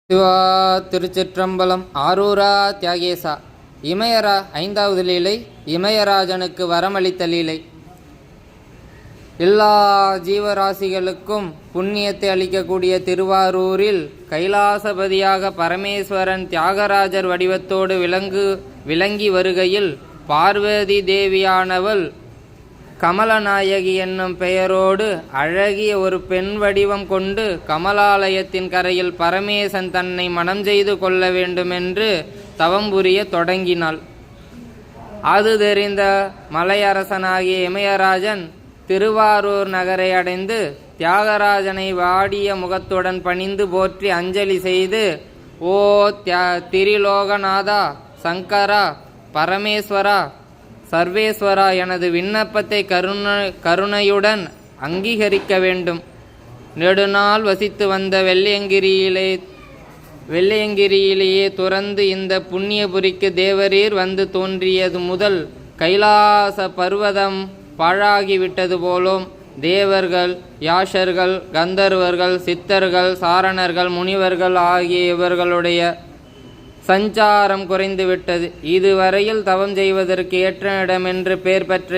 சிவா திருச்சிற்றம்பலம். ஆரூரா தியாகேசா. இமயரா 5வது லீலை. இமயராஜனுக்கு வரமளித்த லீலை. எல்லா ஜீவராசிகளுக்கும் புண்ணியத்தை அளிக்கக்கூடிய திருவாரூரில் கைலாசபதியாக பரமேஸ்வரன் தியாகராஜர் வடிவத்தோடு விளங்கி வருகையில் பார்வதி தேவியானவள் கமலநாயகி என்னும் பெயரோடு அழகிய ஒரு பெண் வடிவம் கொண்டு கமலாலயத்தின் கரையில் பரமேசன் தன்னை மணம் செய்து கொள்ள வேண்டுமென்று தவம் புரிய தொடங்கினாள். அது தெரிந்த மலையரசனாகிய இமயராஜன் திருவாரூர் நகரை அடைந்து தியாகராஜனை வாடிய முகத்துடன் பணிந்து போற்றி அஞ்சலி செய்து, ஓ திரிலோகநாதா, சங்கரா, பரமேஸ்வரா, சர்வேஸ்வரா, எனது விண்ணப்பத்தை கருணையுடன் அங்கீகரிக்க வேண்டும். நெடுநாள் வசித்து வந்த வெள்ளையங்கிரியிலேயே துறந்து இந்த புண்ணியபுரிக்கு தேவரீர் வந்து தோன்றியது முதல் கைலாச பர்வதம் பாழாகிவிட்டது போலும். தேவர்கள், யாஷர்கள், கந்தர்வர்கள், சித்தர்கள், சாரணர்கள், முனிவர்கள் ஆகிய இவர்களுடைய சஞ்சாரம் குறைந்துவிட்டது. இதுவரையில் தவம் செய்வதற்கு ஏற்ற இடமென்று பெயர் பெற்ற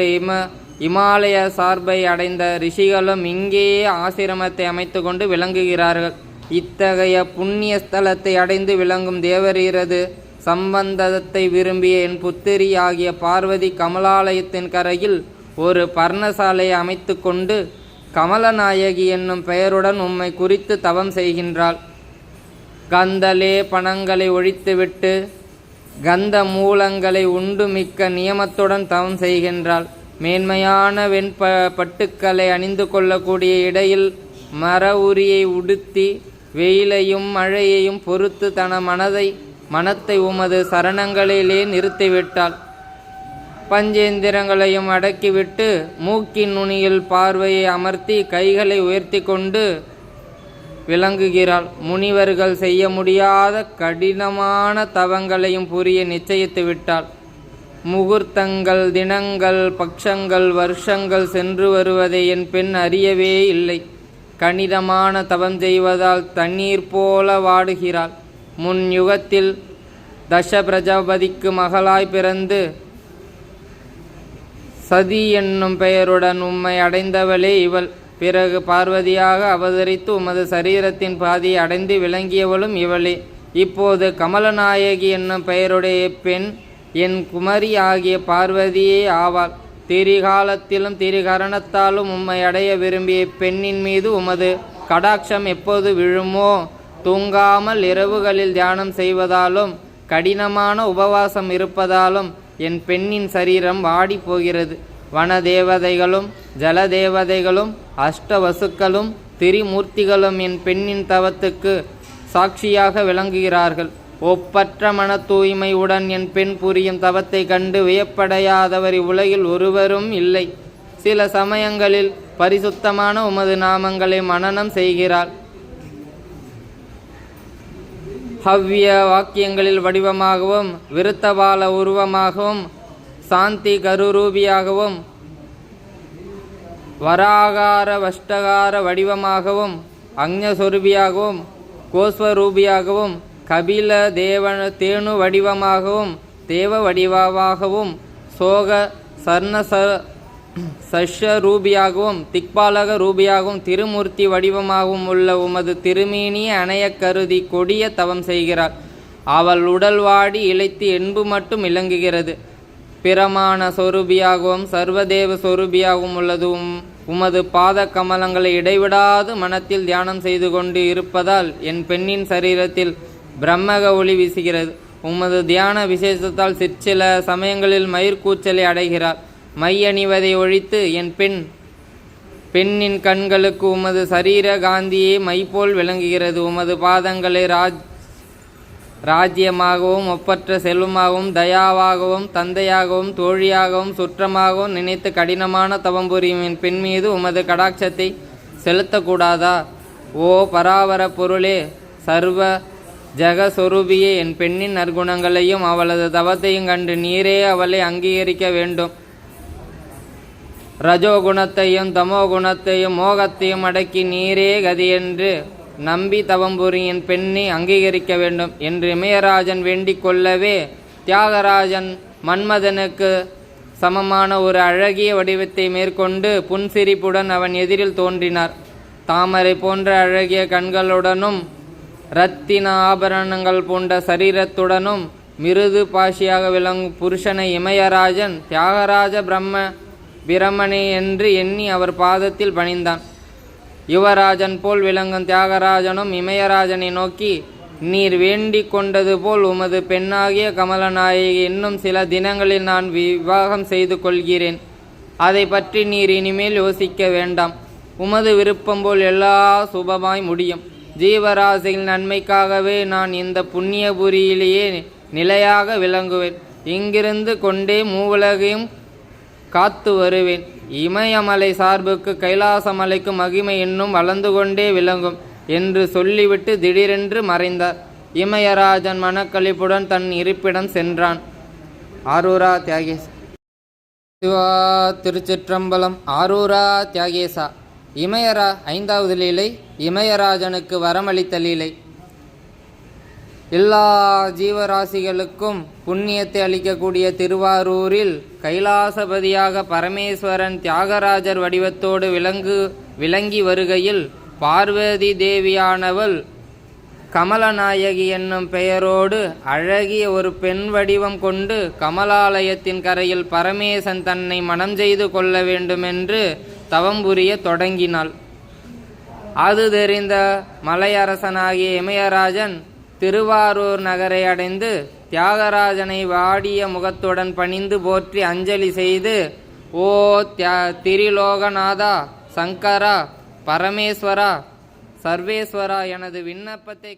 இமாலய சார்பை அடைந்த ரிஷிகளும் இங்கேயே ஆசிரமத்தை அமைத்து கொண்டு விளங்குகிறார்கள். இத்தகைய புண்ணிய ஸ்தலத்தை அடைந்து விளங்கும் தேவரீரது சம்பந்தத்தை விரும்பிய என் புத்திரி ஆகிய பார்வதி கமலாலயத்தின் கரையில் ஒரு பர்ணசாலையை அமைத்து கொண்டு கமலநாயகி என்னும் பெயருடன் உம்மை குறித்து தவம் செய்கின்றாள். கந்தலே பணங்களை ஒழித்துவிட்டு கந்த மூலங்களை உண்டு மிக்க நியமத்துடன் தவம் செய்கின்றாள். மேன்மையான பட்டுக்களை அணிந்து கொள்ளக்கூடிய இடையில் மர உரியை உடுத்தி வெயிலையும் மழையையும் பொறுத்து தன மனத்தை உமது சரணங்களிலே நிறுத்திவிட்டாள். பஞ்சேந்திரங்களையும் அடக்கிவிட்டு மூக்கின் நுனியில் பார்வையை அமர்த்தி கைகளை உயர்த்தி கொண்டு விளங்குகிறாள். முனிவர்கள் செய்ய முடியாத கடினமான தவங்களையும் புரிய நிச்சயித்து விட்டாள். முகூர்த்தங்கள், தினங்கள், பட்சங்கள், வருஷங்கள் சென்று வருவதை என் பெண் அறியவே இல்லை. கணிதமான தவம் செய்வதால் தண்ணீர் போல வாடுகிறாள். முன் யுகத்தில் தச பிரஜாபதிக்கு மகளாய் பிறந்து சதி என்னும் பெயருடன் உம்மை அடைந்தவளே இவள். பிறகு பார்வதியாக அவதரித்து உமது சரீரத்தின் பாதியை அடைந்து விளங்கியவளும் இவளே. இப்போது கமலநாயகி என்னும் பெயருடைய பெண் என் குமரி ஆகிய பார்வதியே ஆவாள். திரிகாலத்திலும் திரிகரணத்தாலும் உம்மை அடைய விரும்பிய பெண்ணின் மீது உமது கடாட்சம் எப்போது விழுமோ? தூங்காமல் இரவுகளில் தியானம் செய்வதாலும் கடினமான உபவாசம் இருப்பதாலும் என் பெண்ணின் சரீரம் வாடி போகிறது. வனதேவதைகளும் ஜலதேவதைகளும் அஷ்டவசுக்களும் திரிமூர்த்திகளும் என் பெண்ணின் தவத்துக்கு சாட்சியாக விளங்குகிறார்கள். ஒப்பற்ற மன தூய்மையுடன் என் பெண் புரியும் தவத்தை கண்டு வியப்படையாதவர் இவ்வுலகில் ஒருவரும் இல்லை. சில சமயங்களில் பரிசுத்தமான உமது நாமங்களை மனனம் செய்கிறாள். ஹவ்ய வாக்கியங்களில் வடிவமாகவும் விருத்தபால உருவமாகவும் சாந்தி கருரூபியாகவும் வராகார வஷ்டகார வடிவமாகவும் அக்ஞஸ்வரூபியாகவும் கோஸ்வரூபியாகவும் கபில தேனு வடிவமாகவும் தேவ வடிவமாகவும் சோக சர்ண சஷ்யரூபியாகவும் திக்பாலக ரூபியாகவும் திருமூர்த்தி வடிவமாகவும் உள்ள உமது திருமேனியை அணைய கருதி கொடிய தவம் செய்கிறாள். அவள் உடல் வாடி இழைத்து என்பு மட்டும் இலங்குகிறது. பிரமாண சொரூபியாகவும் சர்வதேவ சொரூபியாகவும் உள்ளது உமது பாத கமலங்களை இடைவிடாது மனத்தில் தியானம் செய்து கொண்டு இருப்பதால் என் பெண்ணின் சரீரத்தில் பிரம்மக ஒளி வீசுகிறது. உமது தியான விசேஷத்தால் சிற்சில சமயங்களில் மயிர்கூச்சலை அடைகிறார். மை அணிவதை ஒழித்து என் பெண்ணின் கண்களுக்கு உமது சரீர காந்தியே மை போல் விளங்குகிறது. உமது பாதங்களை ராஜ்யமாகவும் ஒப்பற்ற செல்வமாகவும் தயாவாகவும் தந்தையாகவும் தோழியாகவும் சுற்றமாகவும் நினைத்து கடினமான தவம் புரியும் என் பெண் மீது உமது கடாட்சத்தை செலுத்தக்கூடாதா? ஓ பராவர பொருளே, சர்வ ஜெகஸ்வரூபியே, என் பெண்ணின் நற்குணங்களையும் அவளது தவத்தையும் கண்டு நீரே அவளை அங்கீகரிக்க வேண்டும். ரஜோகுணத்தையும் தமோகுணத்தையும் மோகத்தையும் அடக்கி நீரே கதி என்று நம்பி தவம்புரியின் பெண்ணை அங்கீகரிக்க வேண்டும் என்று இமயராஜன் வேண்டிக் கொள்ளவே தியாகராஜன் மன்மதனுக்கு சமமான ஒரு அழகிய வடிவத்தை மேற்கொண்டு புன்சிரிப்புடன் அவன் எதிரில் தோன்றினார். தாமரை போன்ற அழகிய கண்களுடனும் இரத்தின ஆபரணங்கள் போன்ற சரீரத்துடனும் மிருது பாஷியாக விளங்கும் புருஷனை இமயராஜன் தியாகராஜ பிரம்மனே என்று எண்ணி அவர் பாதத்தில் பணிந்தான். யுவராஜன் போல் விளங்கும் தியாகராஜனும் இமயராஜனை நோக்கி, நீர் வேண்டிக் கொண்டது போல் உமது பெண்ணாகிய கமலநாயகி இன்னும் சில தினங்களில் நான் விவாகம் செய்து கொள்கிறேன். அதை பற்றி நீர் இனிமேல் யோசிக்க வேண்டாம். உமது விருப்பம் போல் எல்லா சுபமாய் முடியும். ஜீவராசியின் நன்மைக்காகவே நான் இந்த புண்ணியபுரியிலேயே நிலையாக விளங்குவேன். இங்கிருந்து கொண்டே மூவுலகையும் காத்து வருவேன். இமயமலை சார்புக்கு கைலாசமலைக்கு மகிமை இன்னும் வளர்ந்து கொண்டே விளங்கும் என்று சொல்லிவிட்டு திடீரென்று மறைந்தார். இமயராஜன் மனக்களிப்புடன் தன் இருப்பிடம் சென்றான். ஆரூரா தியாகேசா. சிவா திருச்சிற்றம்பலம். ஆரூரா தியாகேசா. இமயரா 5வது லீலை இமயராஜனுக்கு வரமளித்த லீலை. எல்லா ஜீவராசிகளுக்கும் புண்ணியத்தை அளிக்கக்கூடிய திருவாரூரில் கைலாசபதியாக பரமேஸ்வரன் தியாகராஜர் வடிவத்தோடு விளங்கி வருகையில் பார்வதி தேவியானவள் கமலநாயகி என்னும் பெயரோடு அழகிய ஒரு பெண் வடிவம் கொண்டு கமலாலயத்தின் கரையில் பரமேசன் தன்னை மனம் செய்து கொள்ள வேண்டுமென்று தவம் புரிய தொடங்கினாள். அது தெரிந்த மலையரசனாகிய இமயராஜன் திருவாரூர் நகரை அடைந்து தியாகராஜனை வாடிய முகத்துடன் பணிந்து போற்றி அஞ்சலி செய்து, ஓ திரிலோகநாதா, சங்கரா, பரமேஸ்வரா, சர்வேஸ்வரா, எனது விண்ணப்பத்தை